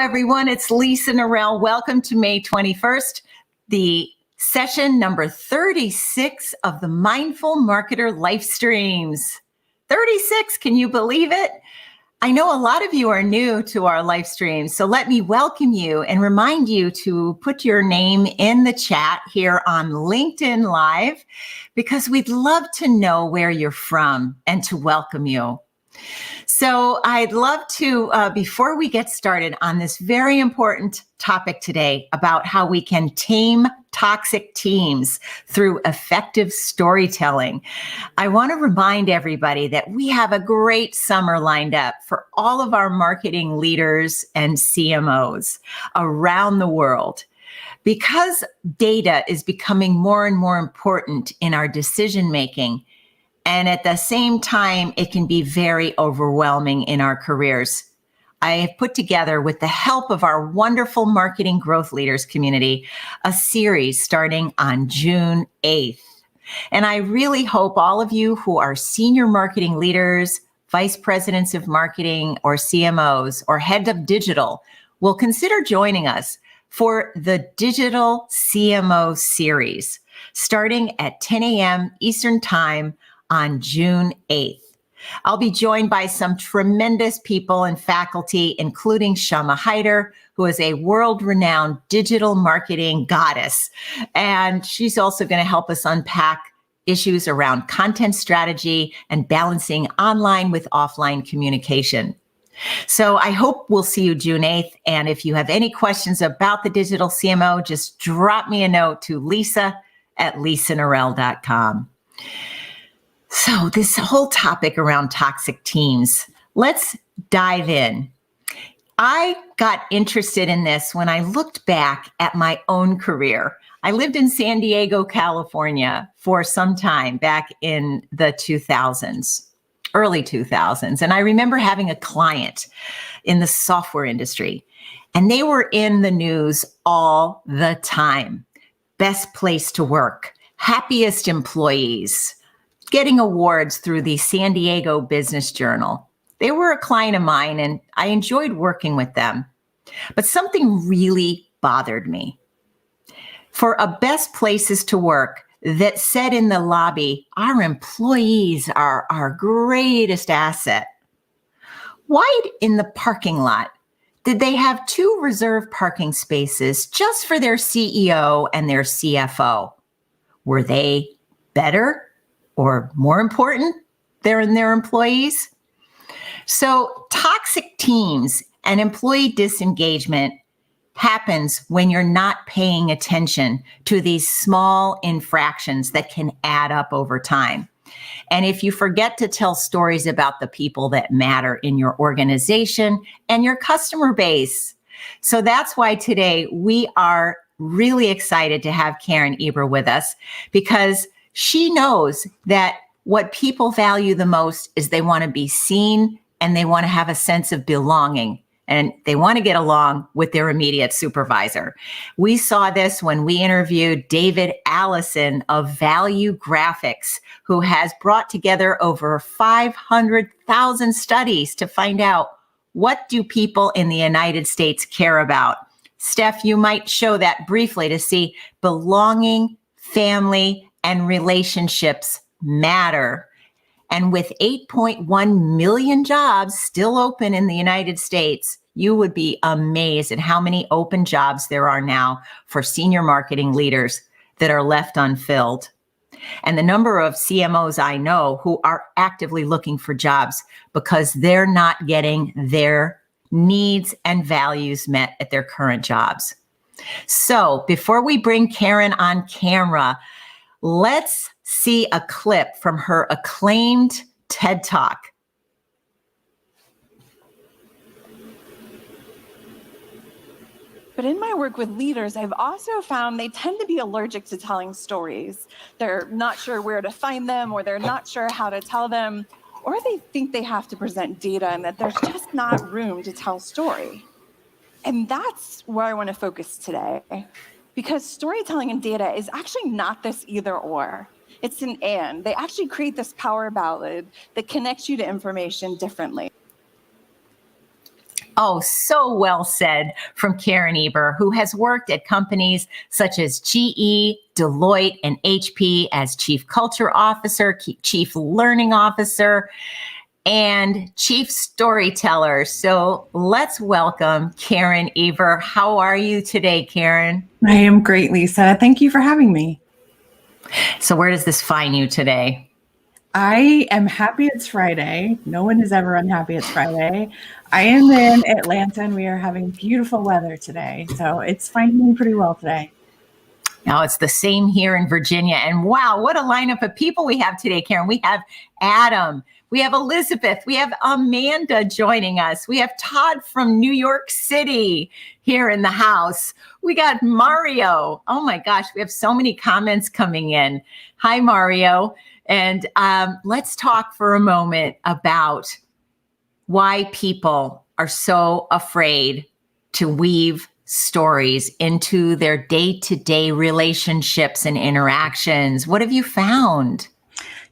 everyone. It's Lisa Norell. Welcome to May 21st, the session number 36 of the Mindful Marketer Life Streams. 36, can you believe it? I know a lot of you are new to our live streams, so let me welcome you and remind you to put your name in the chat here on LinkedIn Live, because we'd love to know where you're from and to welcome you. So I'd love to, before we get started on this very important topic today about how we can tame toxic teams through effective storytelling, I want to remind everybody that we have a great summer lined up for all of our marketing leaders and CMOs around the world. Because data is becoming more and more important in our decision making, and at the same time, it can be very overwhelming in our careers, I have put together, with the help of our wonderful marketing growth leaders community, a series starting on June 8th. And I really hope all of you who are senior marketing leaders, vice presidents of marketing, or CMOs, or head of digital will consider joining us for the Digital CMO series, starting at 10 a.m. Eastern Time on June 8th. I'll be joined by some tremendous people and faculty, including Shama Hyder, who is a world-renowned digital marketing goddess. And she's also going to help us unpack issues around content strategy and balancing online with offline communication. So I hope we'll see you June 8th. And if you have any questions about the Digital CMO, just drop me a note to lisa@lisanorell.com. So this whole topic around toxic teams, let's dive in. I got interested in this when I looked back at my own career. I lived in San Diego, California for some time back in the 2000s, early 2000s. And I remember having a client in the software industry, and they were in the news all the time. Best place to work, happiest employees, getting awards through the San Diego Business Journal. They were a client of mine and I enjoyed working with them. But something really bothered me. For a best places to work that said in the lobby, our employees are our greatest asset, why in the parking lot did they have 2 reserved parking spaces just for their CEO and their CFO? Were they better or more important than their employees? So toxic teams and employee disengagement happens when you're not paying attention to these small infractions that can add up over time. And if you forget to tell stories about the people that matter in your organization and your customer base. So that's why today we are really excited to have Karen Eber with us, because she knows that what people value the most is they want to be seen and they want to have a sense of belonging, and they want to get along with their immediate supervisor. We saw this when we interviewed David Allison of Value Graphics, who has brought together over 500,000 studies to find out, what do people in the United States care about? Steph, you might show that briefly to see belonging, family, and relationships matter. And with 8.1 million jobs still open in the United States, you would be amazed at how many open jobs there are now for senior marketing leaders that are left unfilled. And the number of CMOs I know who are actively looking for jobs because they're not getting their needs and values met at their current jobs. So before we bring Karen on camera, let's see a clip from her acclaimed TED Talk. But in my work with leaders, I've also found they tend to be allergic to telling stories. They're not sure where to find them, or they're not sure how to tell them, or they think they have to present data and that there's just not room to tell story. And that's where I want to focus today, because storytelling and data is actually not this either or. It's an and. They actually create this power ballad that connects you to information differently. Oh, so well said from Karen Eber, who has worked at companies such as GE, Deloitte, and HP as Chief Culture Officer, Chief Learning Officer, and Chief Storyteller. So let's welcome Karen Eber. How are you today, Karen? I am great, Lisa. Thank you for having me. So where does this find you today? I am happy it's Friday. No one is ever unhappy it's Friday. I am in Atlanta and we are having beautiful weather today. So it's finding me pretty well today. Now it's the same here in Virginia. And wow, what a lineup of people we have today, Karen. We have Adam, we have Elizabeth, we have Amanda joining us. We have Todd from New York City here in the house. We got Mario. Oh my gosh, we have so many comments coming in. Hi, Mario. And let's talk for a moment about why people are so afraid to weave stories into their day-to-day relationships and interactions. What have you found?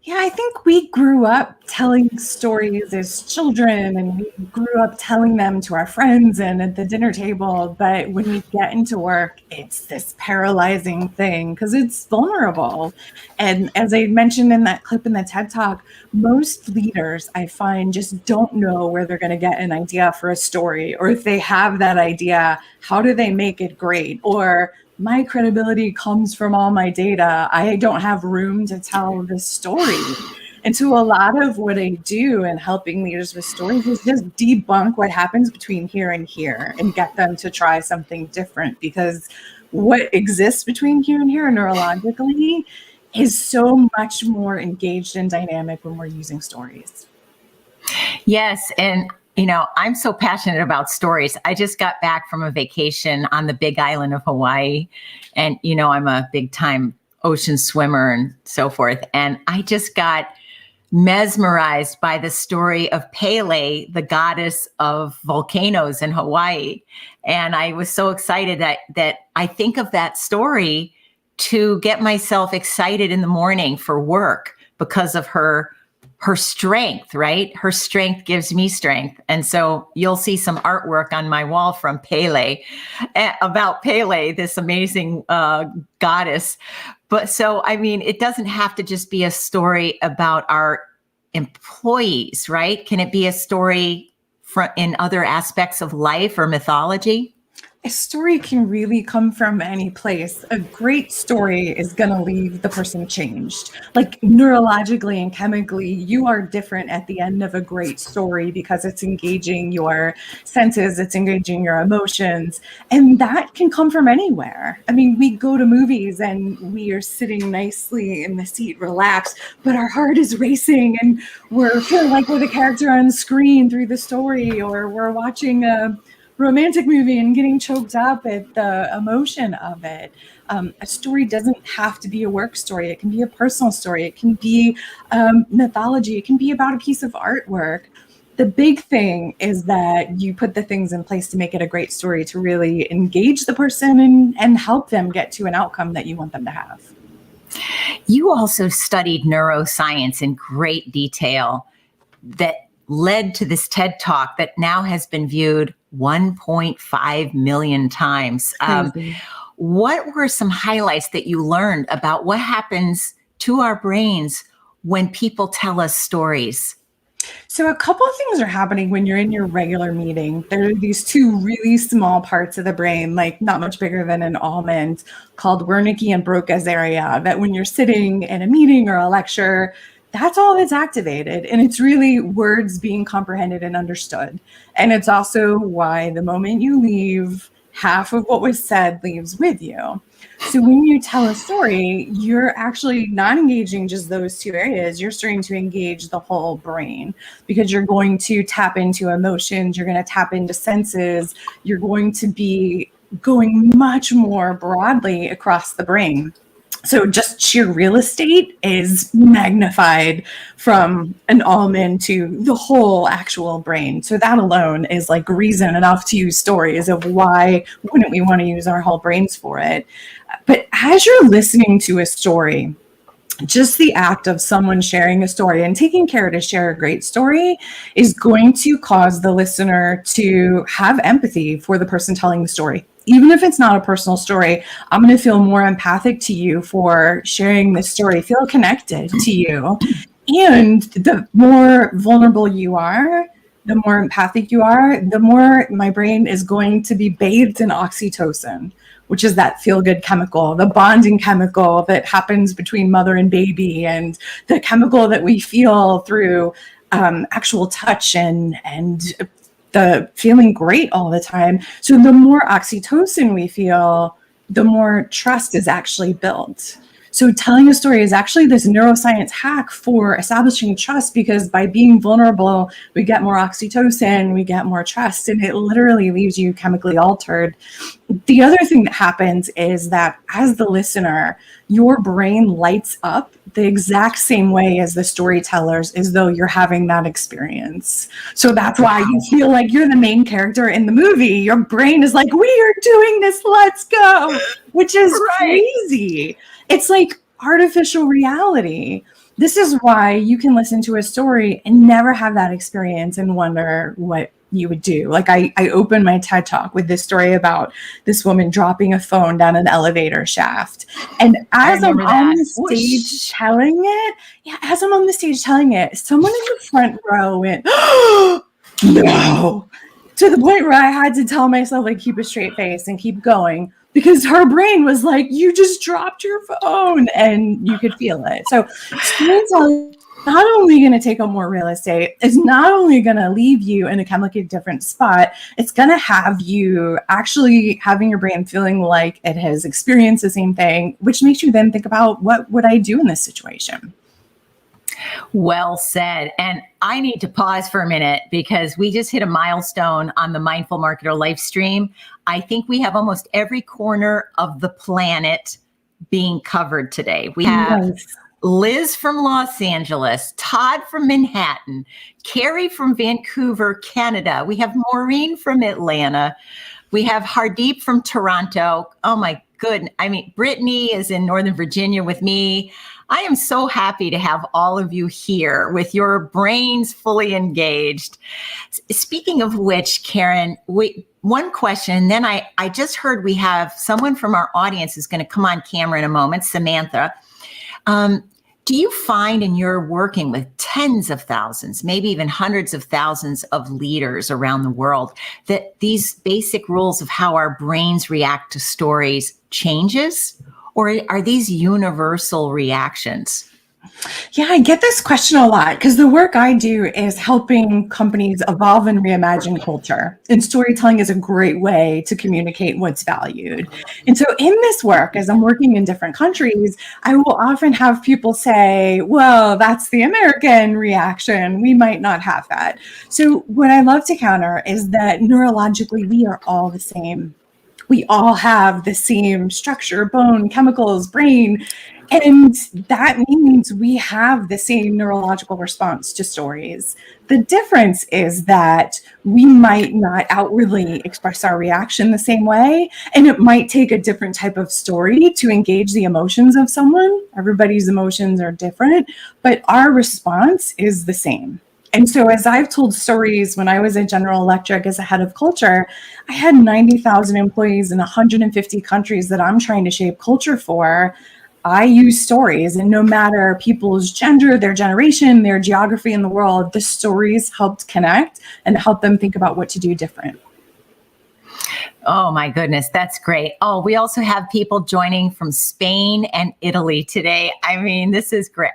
Yeah, I think we grew up telling stories as children and we grew up telling them to our friends and at the dinner table. But when we get into work, it's this paralyzing thing because it's vulnerable. And as I mentioned in that clip in the TED Talk, most leaders I find just don't know where they're going to get an idea for a story, or if they have that idea, how do they make it great? Or my credibility comes from all my data. I don't have room to tell this story. And so a lot of what I do in helping leaders with stories is just debunk what happens between here and here and get them to try something different, because what exists between here and here neurologically is so much more engaged and dynamic when we're using stories. Yes. And you know, I'm so passionate about stories. I just got back from a vacation on the big island of Hawaii. And, you know, I'm a big time ocean swimmer and so forth. And I just got mesmerized by the story of Pele, the goddess of volcanoes in Hawaii. And I was so excited that I think of that story to get myself excited in the morning for work because of her strength, right? Her strength gives me strength. And so you'll see some artwork on my wall from Pele, about Pele, this amazing goddess. But so, I mean, it doesn't have to just be a story about our employees, right? Can it be a story in other aspects of life or mythology? A story can really come from any place. A great story is going to leave the person changed. Like neurologically and chemically, you are different at the end of a great story because it's engaging your senses, it's engaging your emotions, and that can come from anywhere. I mean, we go to movies and we are sitting nicely in the seat, relaxed, but our heart is racing and we're feeling like we're the character on screen through the story, or we're watching a romantic movie and getting choked up at the emotion of it. A story doesn't have to be a work story. It can be a personal story. It can be mythology. It can be about a piece of artwork. The big thing is that you put the things in place to make it a great story, to really engage the person and help them get to an outcome that you want them to have. You also studied neuroscience in great detail that led to this TED Talk that now has been viewed 1.5 million times. What were some highlights that you learned about what happens to our brains when people tell us stories? So a couple of things are happening when you're in your regular meeting. There are these two really small parts of the brain, like not much bigger than an almond, called Wernicke and Broca's area, that when you're sitting in a meeting or a lecture, that's all that's activated. And it's really words being comprehended and understood. And it's also why the moment you leave, half of what was said leaves with you. So when you tell a story, you're actually not engaging just those two areas. You're starting to engage the whole brain, because you're going to tap into emotions. You're going to tap into senses. You're going to be going much more broadly across the brain. So just sheer real estate is magnified from an almond to the whole actual brain. So that alone is like reason enough to use stories of why wouldn't we want to use our whole brains for it. But as you're listening to a story, just the act of someone sharing a story and taking care to share a great story is going to cause the listener to have empathy for the person telling the story. Even if it's not a personal story, I'm going to feel more empathic to you for sharing this story, feel connected to you. And the more vulnerable you are, the more empathic you are, the more my brain is going to be bathed in oxytocin, which is that feel-good chemical, the bonding chemical that happens between mother and baby, and the chemical that we feel through actual touch and the feeling great all the time. So the more oxytocin we feel, the more trust is actually built. So telling a story is actually this neuroscience hack for establishing trust, because by being vulnerable, we get more oxytocin, we get more trust, and it literally leaves you chemically altered. The other thing that happens is that as the listener, your brain lights up the exact same way as the storytellers, as though you're having that experience. So that's why you feel like you're the main character in the movie. Your brain is like, we are doing this, let's go, which is crazy. It's like artificial reality. This is why you can listen to a story and never have that experience and wonder what you would do. Like I opened my TED Talk with this story about this woman dropping a phone down an elevator shaft. And as I'm on the stage telling it, someone in the front row went, oh, no, to the point where I had to tell myself, like, keep a straight face and keep going, because her brain was like, you just dropped your phone, and you could feel it. So storytelling not only going to take on more real estate, it's not only going to leave you in a chemically different spot, it's going to have you actually having your brain feeling like it has experienced the same thing, which makes you then think about, what would I do in this situation? Well said. And I need to pause for a minute, because we just hit a milestone on the Mindful Marketer live stream. I think we have almost every corner of the planet being covered today. We have Liz from Los Angeles, Todd from Manhattan, Carrie from Vancouver, Canada. We have Maureen from Atlanta. We have Hardeep from Toronto. Oh my goodness. I mean, Brittany is in Northern Virginia with me. I am so happy to have all of you here with your brains fully engaged. Speaking of which, Karen, one question, then I just heard we have someone from our audience who's going to come on camera in a moment, Samantha. Do you find, in your working with tens of thousands, maybe even hundreds of thousands of leaders around the world, that these basic rules of how our brains react to stories changes? Or are these universal reactions? Yeah, I get this question a lot, because the work I do is helping companies evolve and reimagine culture. And storytelling is a great way to communicate what's valued. And so in this work, as I'm working in different countries, I will often have people say, well, that's the American reaction. We might not have that. So what I love to counter is that neurologically, we are all the same. We all have the same structure, bone, chemicals, brain. And that means we have the same neurological response to stories. The difference is that we might not outwardly express our reaction the same way, and it might take a different type of story to engage the emotions of someone. Everybody's emotions are different, but our response is the same. And so as I've told stories, when I was at General Electric as a head of culture, I had 90,000 employees in 150 countries that I'm trying to shape culture for. I use stories, and no matter people's gender, their generation, their geography in the world, the stories helped connect and help them think about what to do different. Oh my goodness, that's great. Oh, we also have people joining from Spain and Italy today. I mean, this is great.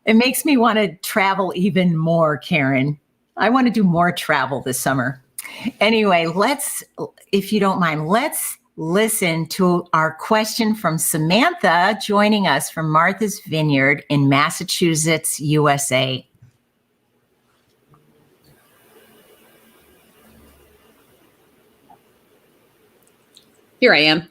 It makes me want to travel even more, Karen. I want to do more travel this summer. Anyway, if you don't mind, let's listen to our question from Samantha, joining us from Martha's Vineyard in Massachusetts, USA. Here I am.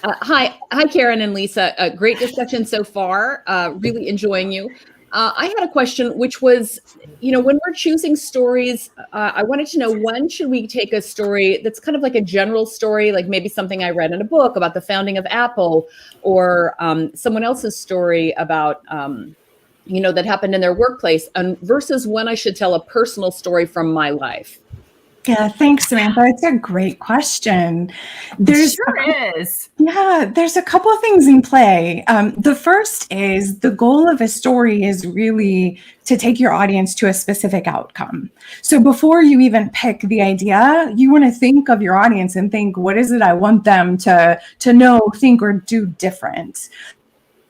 Hi, Karen and Lisa. Great discussion so far. Really enjoying you. I had a question, which was, when we're choosing stories, I wanted to know, when should we take a story that's kind of like a general story, like maybe something I read in a book about the founding of Apple, or someone else's story about, that happened in their workplace, versus when I should tell a personal story from my life? Yeah, thanks, Samantha. It's a great question. It sure is. Yeah, there's a couple of things in play. The first is the goal of a story is really to take your audience to a specific outcome. So before you even pick the idea, you want to think of your audience and think, what is it I want them to know, think, or do different?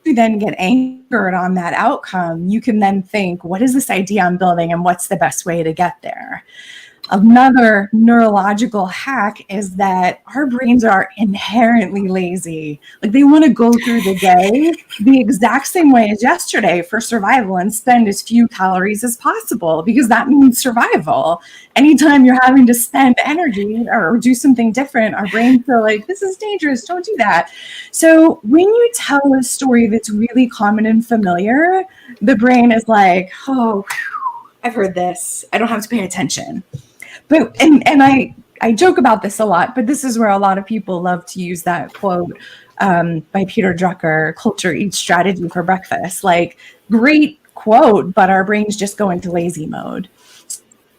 You then get anchored on that outcome. You can then think, what is this idea I'm building and what's the best way to get there? Another neurological hack is that our brains are inherently lazy. Like, they want to go through the day the exact same way as yesterday for survival and spend as few calories as possible, because that means survival. Anytime you're having to spend energy or do something different, our brains feel like, this is dangerous, don't do that. So when you tell a story that's really common and familiar, the brain is like, oh, I've heard this, I don't have to pay attention. But and I joke about this a lot, but this is where a lot of people love to use that quote by Peter Drucker, "Culture eats strategy for breakfast." Like, great quote, but our brains just go into lazy mode.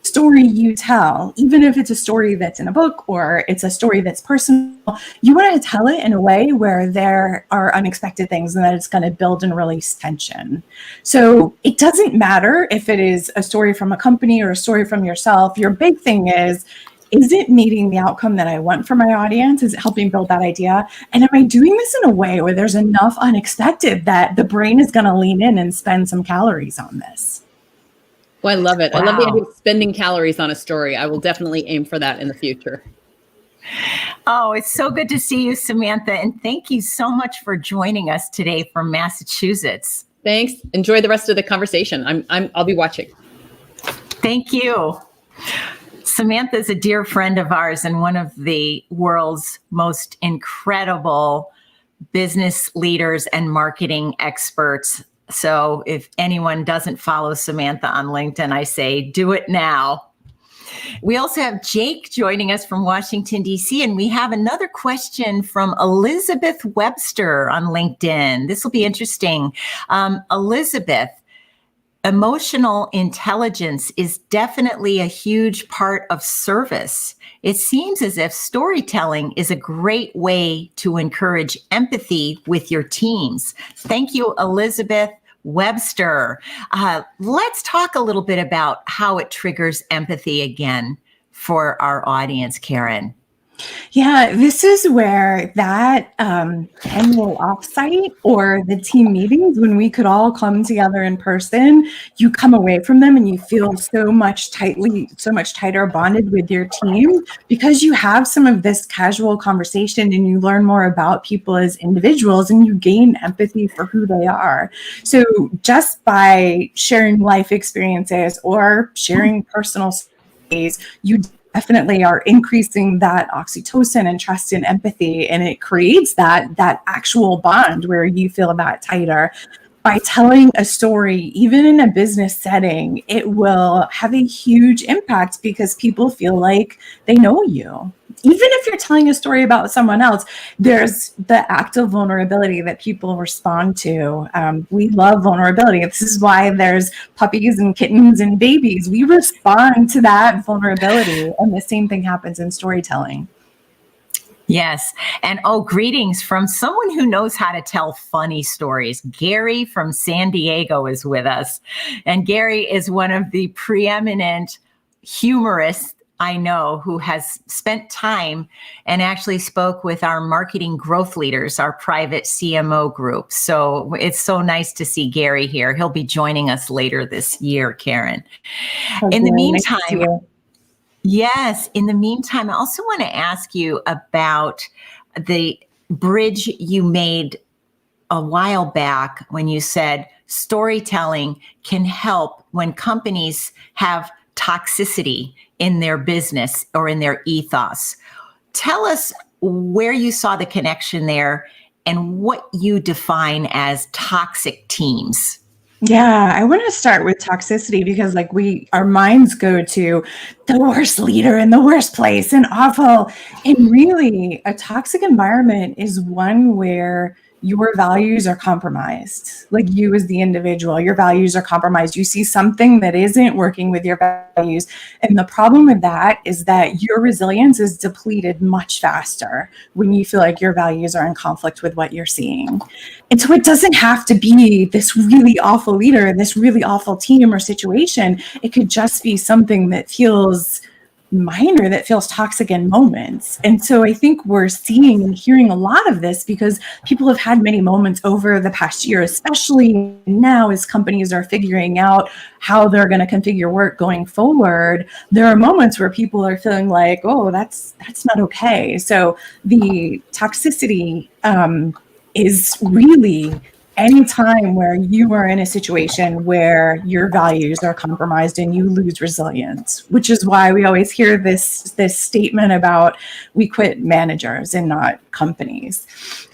Story you tell, even if it's a story that's in a book or it's a story that's personal, you want to tell it in a way where there are unexpected things and that it's going to build and release tension. So it doesn't matter if it is a story from a company or a story from yourself. Your big thing is it meeting the outcome that I want for my audience? Is it helping build that idea? And am I doing this in a way where there's enough unexpected that the brain is going to lean in and spend some calories on this? Well, I love it. Wow. I love the idea of spending calories on a story. I will definitely aim for that in the future. Oh, it's so good to see you, Samantha. And thank you so much for joining us today from Massachusetts. Thanks. Enjoy the rest of the conversation. I'll be watching. Thank you. Samantha is a dear friend of ours and one of the world's most incredible business leaders and marketing experts. So if anyone doesn't follow Samantha on LinkedIn, I say do it now. We also have Jake joining us from Washington, D.C., and we have another question from Elizabeth Webster on LinkedIn. This will be interesting. Elizabeth, emotional intelligence is definitely a huge part of service. It seems as if storytelling is a great way to encourage empathy with your teams. Thank you, Elizabeth Webster. Let's talk a little bit about how it triggers empathy again for our audience, Karen. Yeah, this is where that annual offsite or the team meetings, when we could all come together in person, you come away from them and you feel so much tighter bonded with your team, because you have some of this casual conversation and you learn more about people as individuals and you gain empathy for who they are. So just by sharing life experiences or sharing personal stories, you definitely are increasing that oxytocin and trust and empathy, and it creates that actual bond where you feel that tighter. By telling a story, even in a business setting, it will have a huge impact because people feel like they know you. Even if you're telling a story about someone else, there's the act of vulnerability that people respond to. We love vulnerability. This is why there's puppies and kittens and babies. We respond to that vulnerability, and the same thing happens in storytelling. Yes. And greetings from someone who knows how to tell funny stories. Gary from San Diego is with us. And Gary is one of the preeminent humorists I know who has spent time and actually spoke with our marketing growth leaders, our private CMO group. So it's so nice to see Gary here. He'll be joining us later this year, Karen. In the meantime, yes. In the meantime, I also want to ask you about the bridge you made a while back when you said storytelling can help when companies have toxicity in their business or in their ethos. Tell us where you saw the connection there and what you define as toxic teams. Yeah, I want to start with toxicity because like our minds go to the worst leader in the worst place and awful. And really a toxic environment is one where your values are compromised. Like you as the individual, your values are compromised. You see something that isn't working with your values. And the problem with that is that your resilience is depleted much faster when you feel like your values are in conflict with what you're seeing. And so it doesn't have to be this really awful leader, this really awful team or situation. It could just be something that feels minor, that feels toxic in moments. And so I think we're seeing and hearing a lot of this because people have had many moments over the past year, especially now as companies are figuring out how they're going to configure work going forward. There are moments where people are feeling like, oh, that's not okay. So the toxicity is really any time where you are in a situation where your values are compromised and you lose resilience, which is why we always hear this statement about we quit managers and not companies.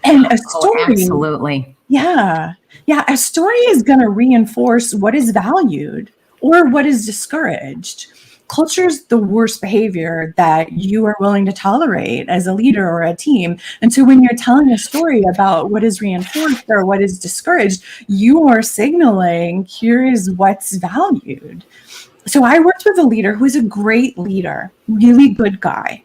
And a story, absolutely. Yeah, a story is going to reinforce what is valued or what is discouraged. Culture is the worst behavior that you are willing to tolerate as a leader or a team. And so when you're telling a story about what is reinforced or what is discouraged, you are signaling here is what's valued. So I worked with a leader who is a great leader, really good guy.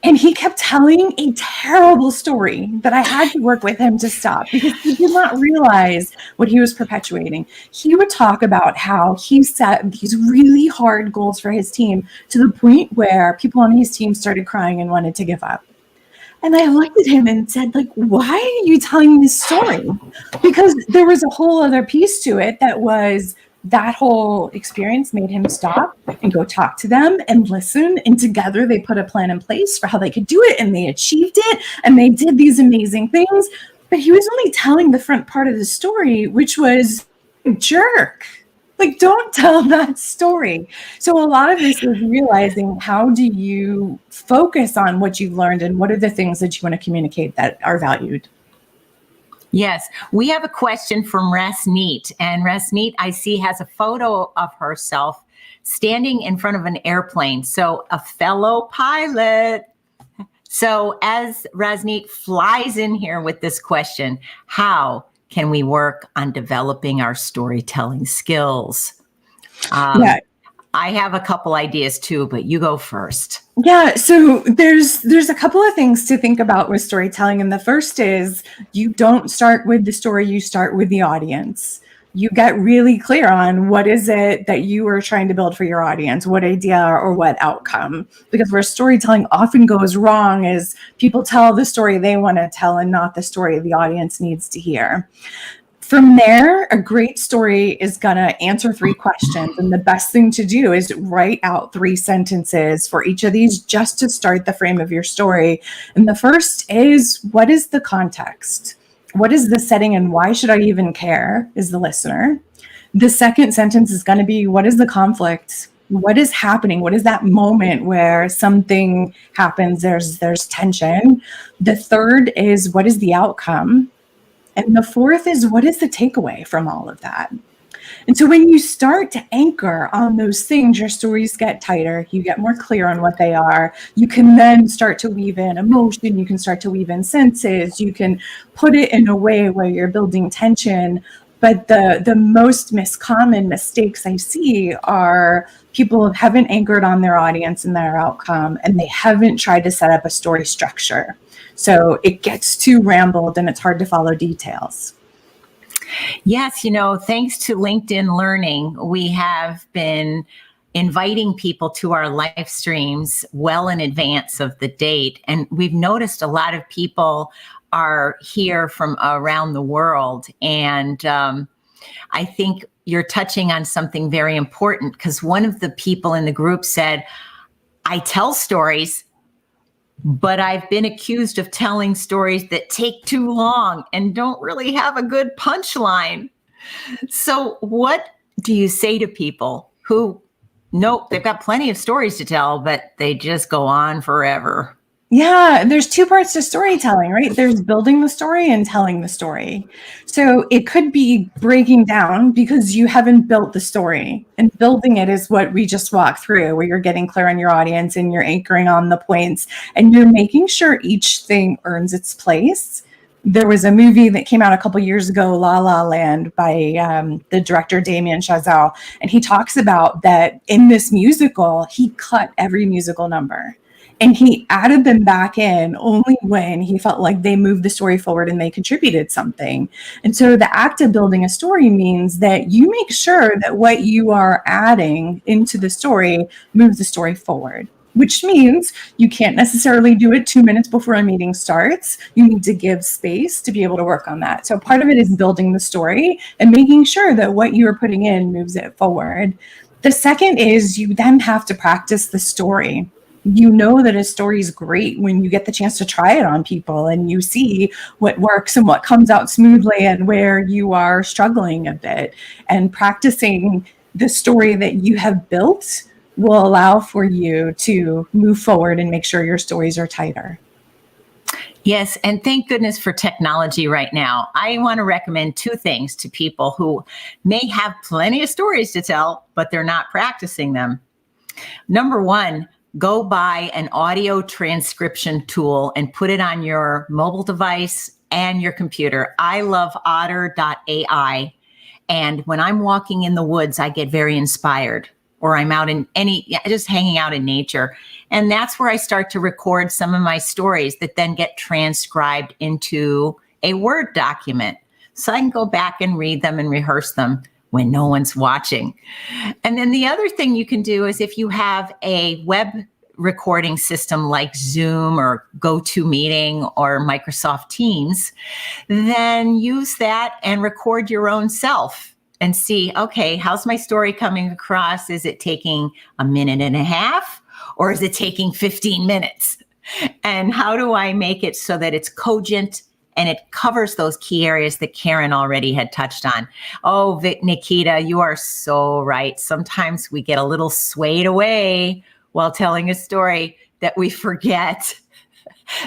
And he kept telling a terrible story that I had to work with him to stop because he did not realize what he was perpetuating. He would talk about how he set these really hard goals for his team to the point where people on his team started crying and wanted to give up. And I looked at him and said, like, why are you telling this story? Because there was a whole other piece to it that was that whole experience made him stop and go talk to them and listen. And together they put a plan in place for how they could do it. And they achieved it. And they did these amazing things. But he was only telling the front part of the story, which was jerk. Like, don't tell that story. So a lot of this is realizing how do you focus on what you've learned and what are the things that you want to communicate that are valued. Yes, we have a question from Rasneet, and Rasneet, I see, has a photo of herself standing in front of an airplane. So a fellow pilot. So as Rasneet flies in here with this question, how can we work on developing our storytelling skills? I have a couple ideas too, but you go first. Yeah, so there's a couple of things to think about with storytelling. And the first is you don't start with the story, you start with the audience. You get really clear on what is it that you are trying to build for your audience, what idea or what outcome. Because where storytelling often goes wrong is people tell the story they want to tell and not the story the audience needs to hear. From there, a great story is going to answer 3 questions. And the best thing to do is write out 3 sentences for each of these just to start the frame of your story. And the first is, what is the context? What is the setting and why should I even care is the listener. The second sentence is going to be, what is the conflict? What is happening? What is that moment where something happens? There's tension. The third is, what is the outcome? And the fourth is, what is the takeaway from all of that? And so when you start to anchor on those things, your stories get tighter. You get more clear on what they are. You can then start to weave in emotion. You can start to weave in senses. You can put it in a way where you're building tension. But the most common mistakes I see are people haven't anchored on their audience and their outcome, and they haven't tried to set up a story structure. So it gets too rambled and it's hard to follow details. Yes, thanks to LinkedIn Learning, we have been inviting people to our live streams well in advance of the date. And we've noticed a lot of people are here from around the world. And I think you're touching on something very important, because one of the people in the group said, I tell stories, but I've been accused of telling stories that take too long and don't really have a good punchline. So what do you say to people who, nope, they've got plenty of stories to tell, but they just go on forever? Yeah, there's two parts to storytelling, right? There's building the story and telling the story. So it could be breaking down because you haven't built the story. And building it is what we just walked through, where you're getting clear on your audience and you're anchoring on the points and you're making sure each thing earns its place. There was a movie that came out a couple years ago, La La Land, by the director Damien Chazelle. And he talks about that in this musical, he cut every musical number. And he added them back in only when he felt like they moved the story forward and they contributed something. And so the act of building a story means that you make sure that what you are adding into the story moves the story forward, which means you can't necessarily do it 2 minutes before a meeting starts. You need to give space to be able to work on that. So part of it is building the story and making sure that what you are putting in moves it forward. The second is you then have to practice the story. You know that a story is great when you get the chance to try it on people and you see what works and what comes out smoothly and where you are struggling a bit. And practicing the story that you have built will allow for you to move forward and make sure your stories are tighter. Yes, and thank goodness for technology right now. I want to recommend two things to people who may have plenty of stories to tell, but they're not practicing them. Number one, go buy an audio transcription tool and put it on your mobile device and your computer. I love otter.ai. And when I'm walking in the woods, I get very inspired, or I'm out in just hanging out in nature. And that's where I start to record some of my stories that then get transcribed into a Word document. So I can go back and read them and rehearse them when no one's watching. And then the other thing you can do is if you have a web recording system like Zoom or GoToMeeting or Microsoft Teams, then use that and record your own self and see, okay, how's my story coming across? Is it taking a minute and a half or is it taking 15 minutes? And how do I make it so that it's cogent and it covers those key areas that Karen already had touched on? Oh, Nikita, you are so right. Sometimes we get a little swayed away while telling a story that we forget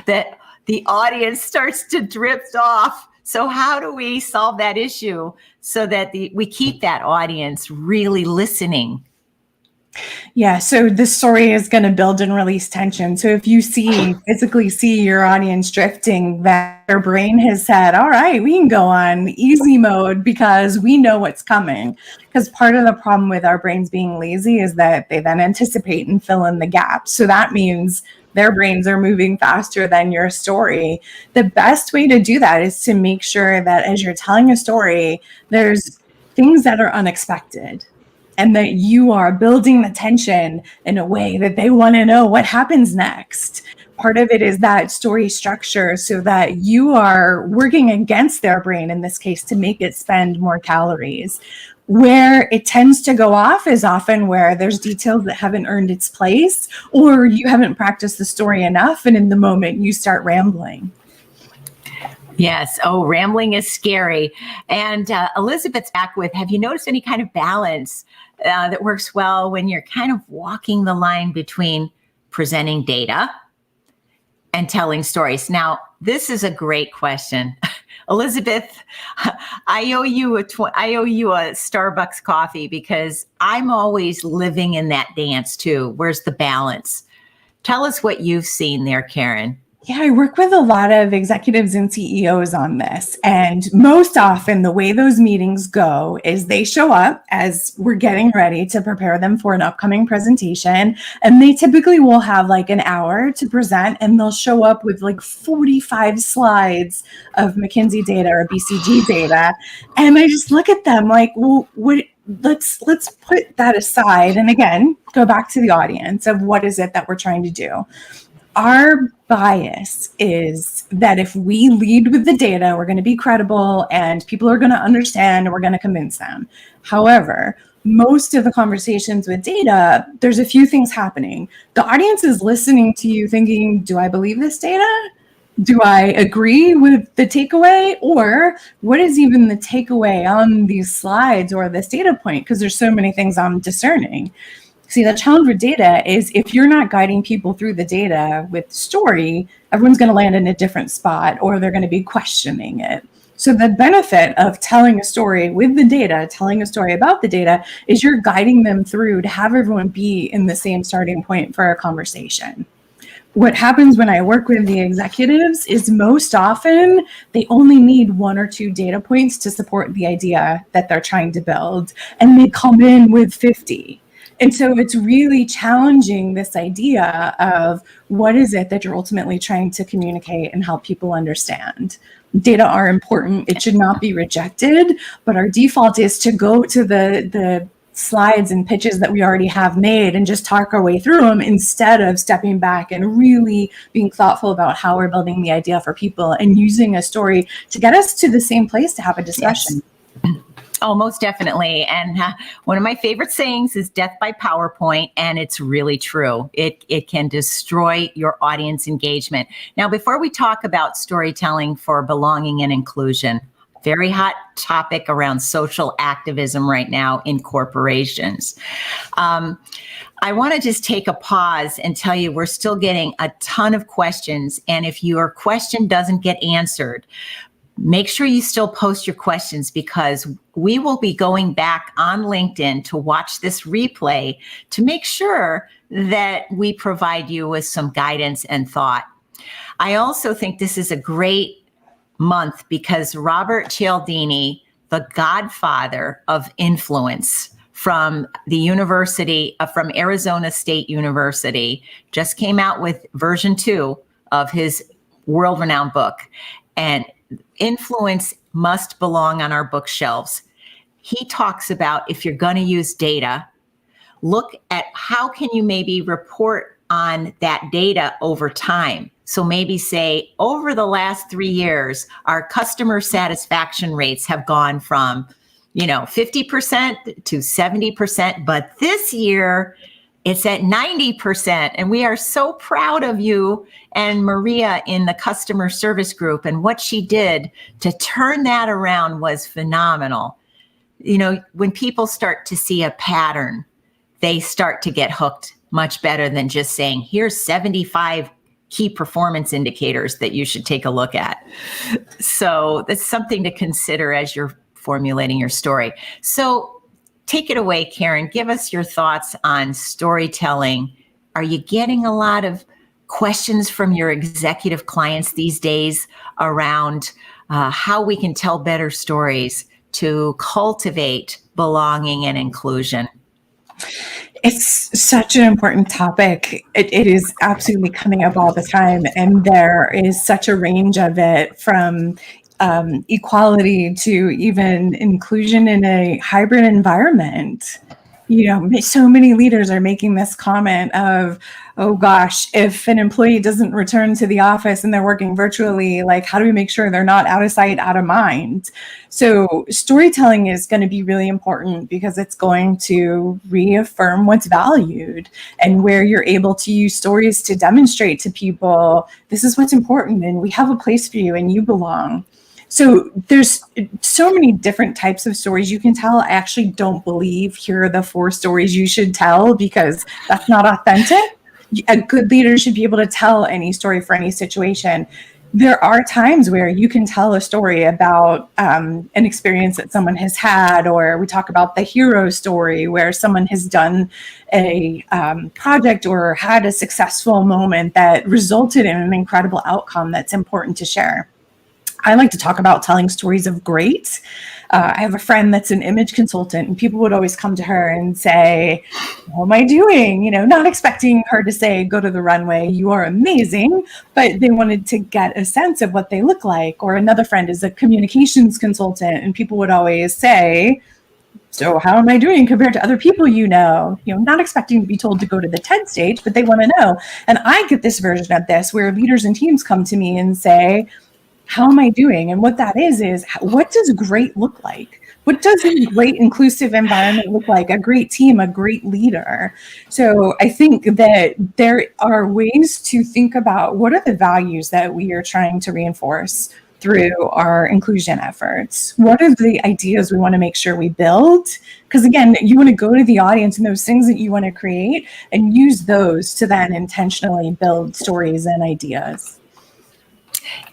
that the audience starts to drift off. So how do we solve that issue so that we keep that audience really listening? Yeah, so this story is going to build and release tension. So if you physically see your audience drifting, that their brain has said, all right, we can go on easy mode because we know what's coming. Because part of the problem with our brains being lazy is that they then anticipate and fill in the gaps. So that means their brains are moving faster than your story. The best way to do that is to make sure that as you're telling a story, there's things that are unexpected, and that you are building the tension in a way that they want to know what happens next. Part of it is that story structure so that you are working against their brain, in this case, to make it spend more calories. Where it tends to go off is often where there's details that haven't earned its place, or you haven't practiced the story enough, and in the moment you start rambling. Yes. Oh, rambling is scary. And Elizabeth's back with, have you noticed any kind of balance that works well when you're kind of walking the line between presenting data and telling stories? Now, this is a great question. Elizabeth, I owe you a Starbucks coffee because I'm always living in that dance too. Where's the balance? Tell us what you've seen there, Karen. Yeah, I work with a lot of executives and CEOs on this. And most often the way those meetings go is they show up as we're getting ready to prepare them for an upcoming presentation. And they typically will have like an hour to present, and they'll show up with like 45 slides of McKinsey data or BCG data. And I just look at them like, well, let's put that aside. And again, go back to the audience of what is it that we're trying to do. Our bias is that if we lead with the data, we're going to be credible and people are going to understand and we're going to convince them. However, most of the conversations with data, there's a few things happening. The audience is listening to you thinking, do I believe this data? Do I agree with the takeaway? Or what is even the takeaway on these slides or this data point? Because there's so many things I'm discerning. See, the challenge with data is if you're not guiding people through the data with story, everyone's going to land in a different spot, or they're going to be questioning it. So the benefit of telling a story with the data, telling a story about the data, is you're guiding them through to have everyone be in the same starting point for a conversation. What happens when I work with the executives is most often they only need 1 or 2 data points to support the idea that they're trying to build, and they come in with 50. And so it's really challenging this idea of what is it that you're ultimately trying to communicate and help people understand. Data are important. It should not be rejected, but our default is to go to the slides and pitches that we already have made and just talk our way through them instead of stepping back and really being thoughtful about how we're building the idea for people and using a story to get us to the same place to have a discussion. Yes. Oh, most definitely. And one of my favorite sayings is death by PowerPoint, and it's really true. It can destroy your audience engagement. Now, before we talk about storytelling for belonging and inclusion, very hot topic around social activism right now in corporations. I want to just take a pause and tell you we're still getting a ton of questions. And if your question doesn't get answered, make sure you still post your questions, because we will be going back on LinkedIn to watch this replay to make sure that we provide you with some guidance and thought. I also think this is a great month because Robert Cialdini, the godfather of influence from the university, from Arizona State University, just came out with version 2 of his world-renowned book. And influence must belong on our bookshelves. He talks about, if you're going to use data, look at how can you maybe report on that data over time. So maybe say, over the last 3 years, our customer satisfaction rates have gone from, 50% to 70%, but this year it's at 90%. And we are so proud of you and Maria in the customer service group, and what she did to turn that around was phenomenal. When people start to see a pattern, they start to get hooked much better than just saying, here's 75 key performance indicators that you should take a look at. So that's something to consider as you're formulating your story. So take it away, Karen. Give us your thoughts on storytelling. Are you getting a lot of questions from your executive clients these days around how we can tell better stories to cultivate belonging and inclusion? It's such an important topic. It is absolutely coming up all the time. And there is such a range of it, from equality to even inclusion in a hybrid environment. So many leaders are making this comment of, oh gosh, if an employee doesn't return to the office and they're working virtually, how do we make sure they're not out of sight, out of mind? So storytelling is going to be really important because it's going to reaffirm what's valued, and where you're able to use stories to demonstrate to people, this is what's important and we have a place for you and you belong. So there's so many different types of stories you can tell. I actually don't believe here are the 4 stories you should tell, because that's not authentic. A good leader should be able to tell any story for any situation. There are times where you can tell a story about an experience that someone has had, or we talk about the hero story where someone has done a project or had a successful moment that resulted in an incredible outcome that's important to share. I like to talk about telling stories of great. I have a friend that's an image consultant, and people would always come to her and say, how am I doing? Not expecting her to say, go to the runway, you are amazing, but they wanted to get a sense of what they look like. Or another friend is a communications consultant, and people would always say, so how am I doing compared to other people not expecting to be told to go to the TED stage, but they want to know. And I get this version of this where leaders and teams come to me and say, how am I doing? And what that is what does great look like? What does a great inclusive environment look like? A great team, a great leader. So I think that there are ways to think about what are the values that we are trying to reinforce through our inclusion efforts? What are the ideas we want to make sure we build? Because again, you want to go to the audience and those things that you want to create and use those to then intentionally build stories and ideas.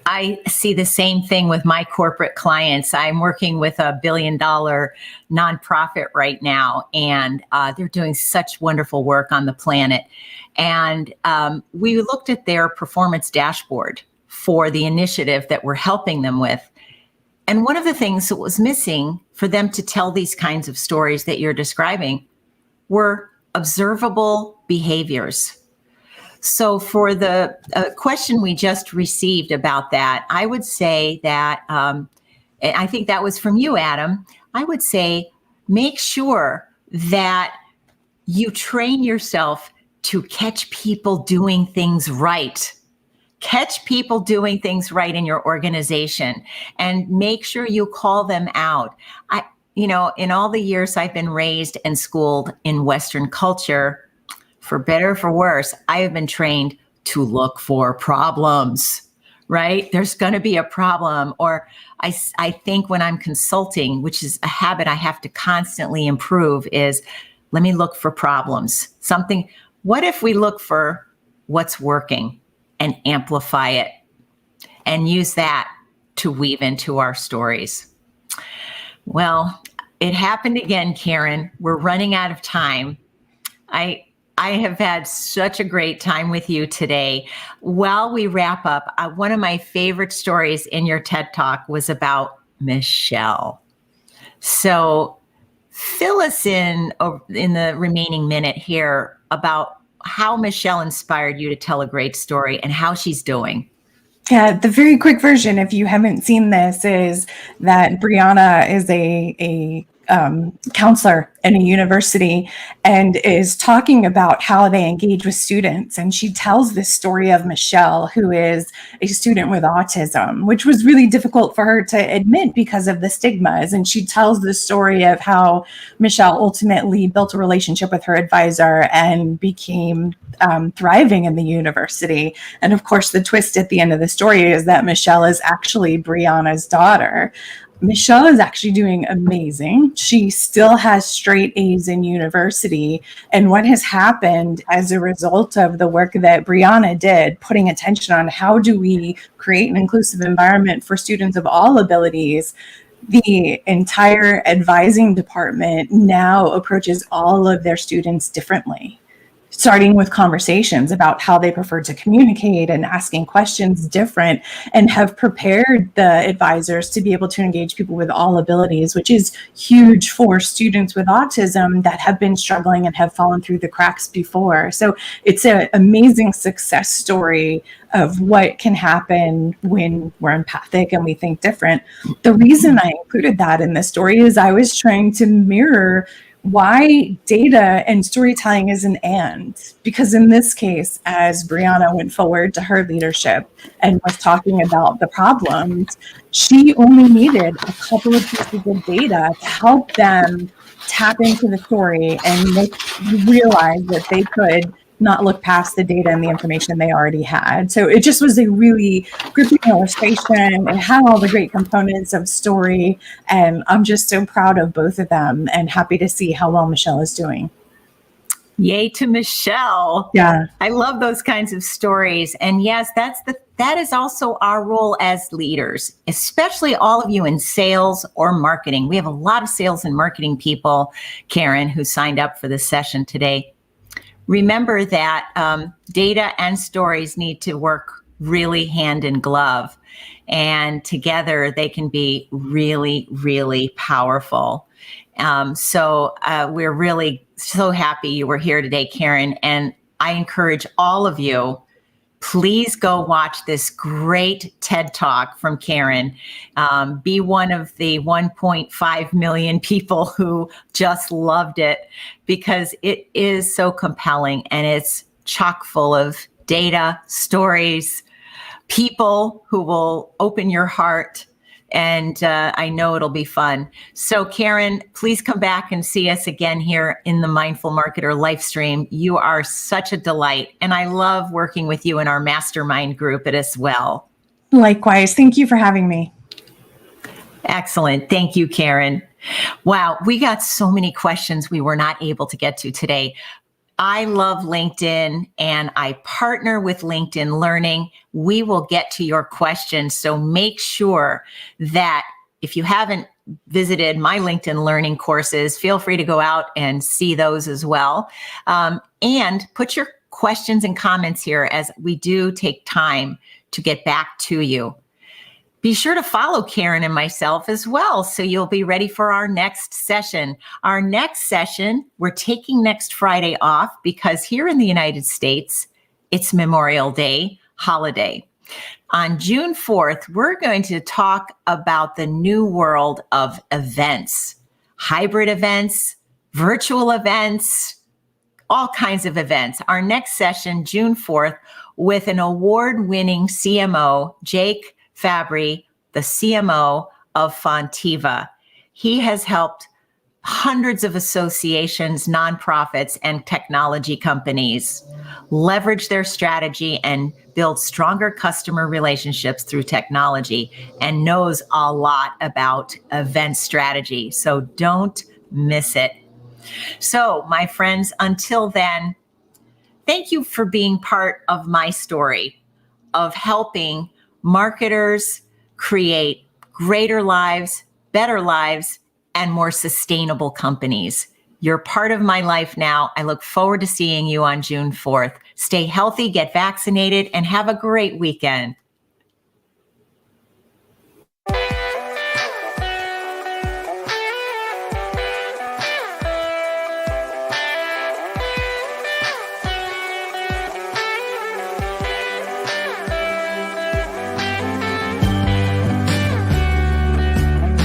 I see the same thing with my corporate clients. I'm working with a $1 billion nonprofit right now, and they're doing such wonderful work on the planet. And we looked at their performance dashboard for the initiative that we're helping them with. And one of the things that was missing for them to tell these kinds of stories that you're describing were observable behaviors. So for the question we just received about that, I would say that, and I think that was from you, Adam, I would say make sure that you train yourself to catch people doing things right. Catch people doing things right in your organization and make sure you call them out. In all the years I've been raised and schooled in Western culture, for better or for worse, I have been trained to look for problems, right? There's going to be a problem. Or I think when I'm consulting, which is a habit I have to constantly improve, is let me look for problems. What if we look for what's working and amplify it and use that to weave into our stories? Well, it happened again, Karen. We're running out of time. I have had such a great time with you today. While we wrap up, one of my favorite stories in your TED Talk was about Michelle. So fill us in the remaining minute here about how Michelle inspired you to tell a great story and how she's doing. Yeah, the very quick version, if you haven't seen this, is that Brianna is a counselor in a university and is talking about how they engage with students. And she tells this story of Michelle, who is a student with autism, which was really difficult for her to admit because of the stigmas. And she tells the story of how Michelle ultimately built a relationship with her advisor and became thriving in the university. And of course, the twist at the end of the story is that Michelle is actually Brianna's daughter. Michelle is actually doing amazing. She still has straight A's in university. And what has happened as a result of the work that Brianna did, putting attention on how do we create an inclusive environment for students of all abilities, the entire advising department now approaches all of their students differently, starting with conversations about how they prefer to communicate and asking questions different, and have prepared the advisors to be able to engage people with all abilities, which is huge for students with autism that have been struggling and have fallen through the cracks before. So it's an amazing success story of what can happen when we're empathic and we think different. The reason I included that in this story is I was trying to mirror why data and storytelling is an and. Because in this case, as Brianna went forward to her leadership and was talking about the problems, she only needed a couple of pieces of data to help them tap into the story and realize that they could not look past the data and the information they already had. So it just was a really gripping illustration. It had all the great components of story. And I'm just so proud of both of them and happy to see how well Michelle is doing. Yay to Michelle. Yeah. I love those kinds of stories. And yes, that is also our role as leaders, especially all of you in sales or marketing. We have a lot of sales and marketing people, Karen, who signed up for this session today. Remember that data and stories need to work really hand in glove, and together they can be really, really powerful. So we're really so happy you were here today, Karen. And I encourage all of you, please go watch this great TED Talk from Karen. Be one of the 1.5 million people who just loved it, because it is so compelling and it's chock full of data, stories, people who will open your heart. And I know it'll be fun. So Karen, please come back and see us again here in the Mindful Marketer live stream. You are such a delight. And I love working with you in our mastermind group as well. Likewise. Thank you for having me. Excellent. Thank you, Karen. Wow, we got so many questions we were not able to get to today. I love LinkedIn and I partner with LinkedIn Learning. We will get to your questions. So make sure that if you haven't visited my LinkedIn Learning courses, feel free to go out and see those as well. And put your questions and comments here as we do take time to get back to you. Be sure to follow Karen and myself as well, so you'll be ready for our next session. Our next session, we're taking next Friday off because here in the United States, it's Memorial Day holiday. On June 4th, we're going to talk about the new world of events, hybrid events, virtual events, all kinds of events. Our next session, June 4th, with an award-winning CMO, Jake Fabry, the CMO of Fontiva. He has helped hundreds of associations, nonprofits, and technology companies leverage their strategy and build stronger customer relationships through technology, and knows a lot about event strategy. So don't miss it. So, my friends, until then, thank you for being part of my story of helping marketers create greater lives, better lives, and more sustainable companies. You're part of my life now. I look forward to seeing you on June 4th. Stay healthy, get vaccinated, and have a great weekend.